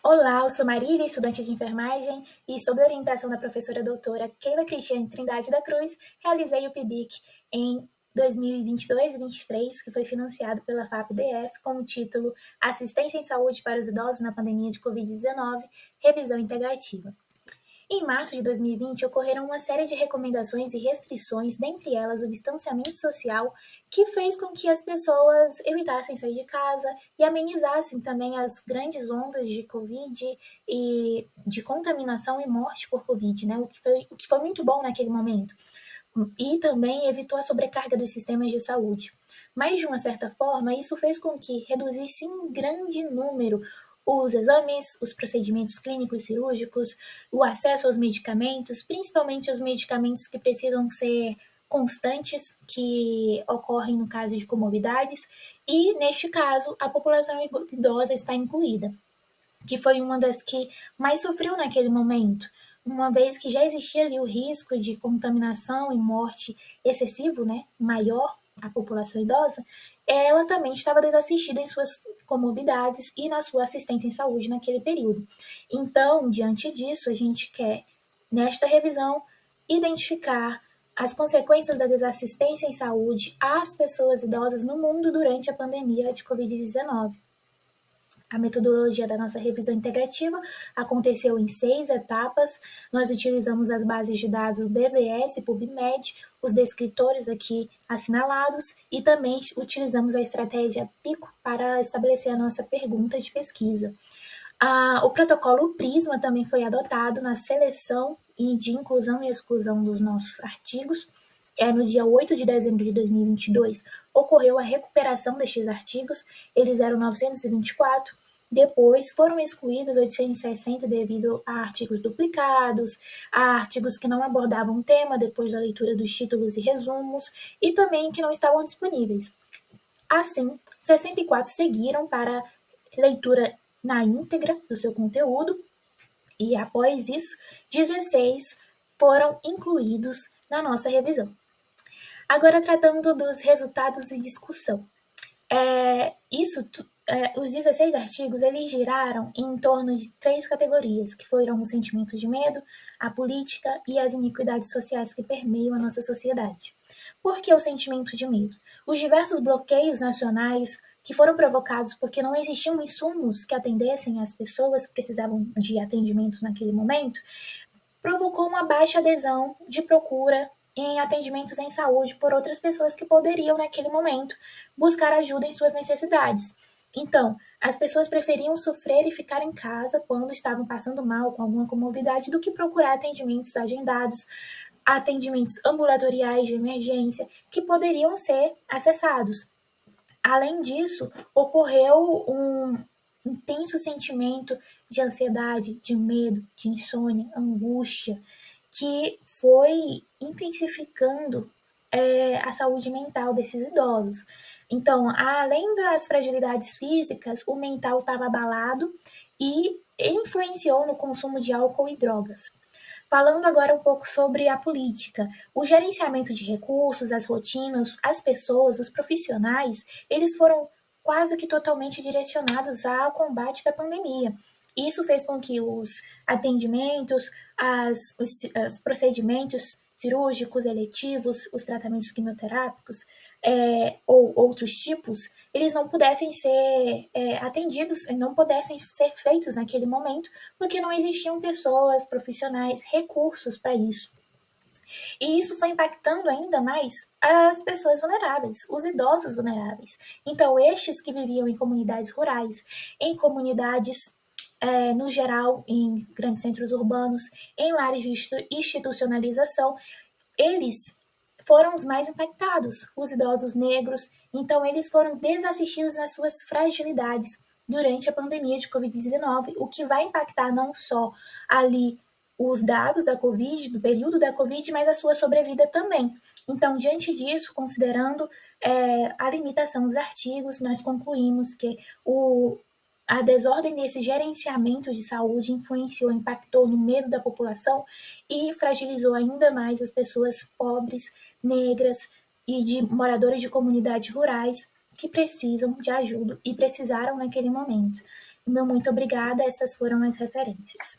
Olá, eu sou Marília, estudante de enfermagem, e sob a orientação da professora doutora Keila Cristiane Trindade da Cruz, realizei o PIBIC em 2022 e 2023, que foi financiado pela FAPDF com o título Assistência em Saúde para os Idosos na Pandemia de Covid-19, Revisão Integrativa. Em março de 2020, ocorreram uma série de recomendações e restrições, dentre elas o distanciamento social, que fez com que as pessoas evitassem sair de casa e amenizassem também as grandes ondas de Covid e de contaminação e morte por Covid, né? O que foi muito bom naquele momento. E também evitou a sobrecarga dos sistemas de saúde. Mas, de uma certa forma, isso fez com que reduzisse em grande número os exames, os procedimentos clínicos cirúrgicos, o acesso aos medicamentos, principalmente os medicamentos que precisam ser constantes, que ocorrem no caso de comorbidades, e, neste caso, a população idosa está incluída, que foi uma das que mais sofreu naquele momento, uma vez que já existia ali o risco de contaminação e morte excessivo, né, maior a população idosa, ela também estava desassistida em suas comorbidades e na sua assistência em saúde naquele período. Então, diante disso, a gente quer, nesta revisão, identificar as consequências da desassistência em saúde às pessoas idosas no mundo durante a pandemia de Covid-19. A metodologia da nossa revisão integrativa aconteceu em 6 etapas. Nós utilizamos as bases de dados BBS e PubMed, os descritores aqui assinalados, e também utilizamos a estratégia PICO para estabelecer a nossa pergunta de pesquisa. O protocolo Prisma também foi adotado na seleção e de inclusão e exclusão dos nossos artigos. No dia 8 de dezembro de 2022, ocorreu a recuperação destes artigos, eles eram 924, depois foram excluídos 860 devido a artigos duplicados, a artigos que não abordavam o tema depois da leitura dos títulos e resumos, e também que não estavam disponíveis. Assim, 64 seguiram para leitura na íntegra do seu conteúdo, e após isso, 16 foram incluídos na nossa revisão. Agora, tratando dos resultados e discussão. Os 16 artigos eles giraram em torno de 3 categorias, que foram o sentimento de medo, a política e as iniquidades sociais que permeiam a nossa sociedade. Por que o sentimento de medo? Os diversos bloqueios nacionais que foram provocados porque não existiam insumos que atendessem as pessoas que precisavam de atendimentos naquele momento, provocou uma baixa adesão de procura em atendimentos em saúde por outras pessoas que poderiam, naquele momento, buscar ajuda em suas necessidades. Então, as pessoas preferiam sofrer e ficar em casa quando estavam passando mal com alguma comorbidade do que procurar atendimentos agendados, atendimentos ambulatoriais de emergência que poderiam ser acessados. Além disso, ocorreu um intenso sentimento de ansiedade, de medo, de insônia, angústia, que foi intensificando a saúde mental desses idosos. Então, além das fragilidades físicas, o mental estava abalado e influenciou no consumo de álcool e drogas. Falando agora um pouco sobre a política, o gerenciamento de recursos, as rotinas, as pessoas, os profissionais, eles foram quase que totalmente direcionados ao combate da pandemia. Isso fez com que os atendimentos, os procedimentos cirúrgicos, eletivos, os tratamentos quimioterápicos ou outros tipos, eles não pudessem ser atendidos, não pudessem ser feitos naquele momento, porque não existiam pessoas, profissionais, recursos para isso. E isso foi impactando ainda mais as pessoas vulneráveis, os idosos vulneráveis. Então, estes que viviam em comunidades rurais, em comunidades no geral, em grandes centros urbanos, em lares de institucionalização, eles foram os mais impactados, os idosos negros. Então, eles foram desassistidos nas suas fragilidades durante a pandemia de Covid-19, o que vai impactar não só ali os dados da Covid, do período da Covid, mas a sua sobrevida também. Então, diante disso, considerando a limitação dos artigos, nós concluímos que a desordem desse gerenciamento de saúde influenciou, impactou no medo da população e fragilizou ainda mais as pessoas pobres, negras e de moradores de comunidades rurais que precisam de ajuda e precisaram naquele momento. O meu muito obrigada, essas foram as referências.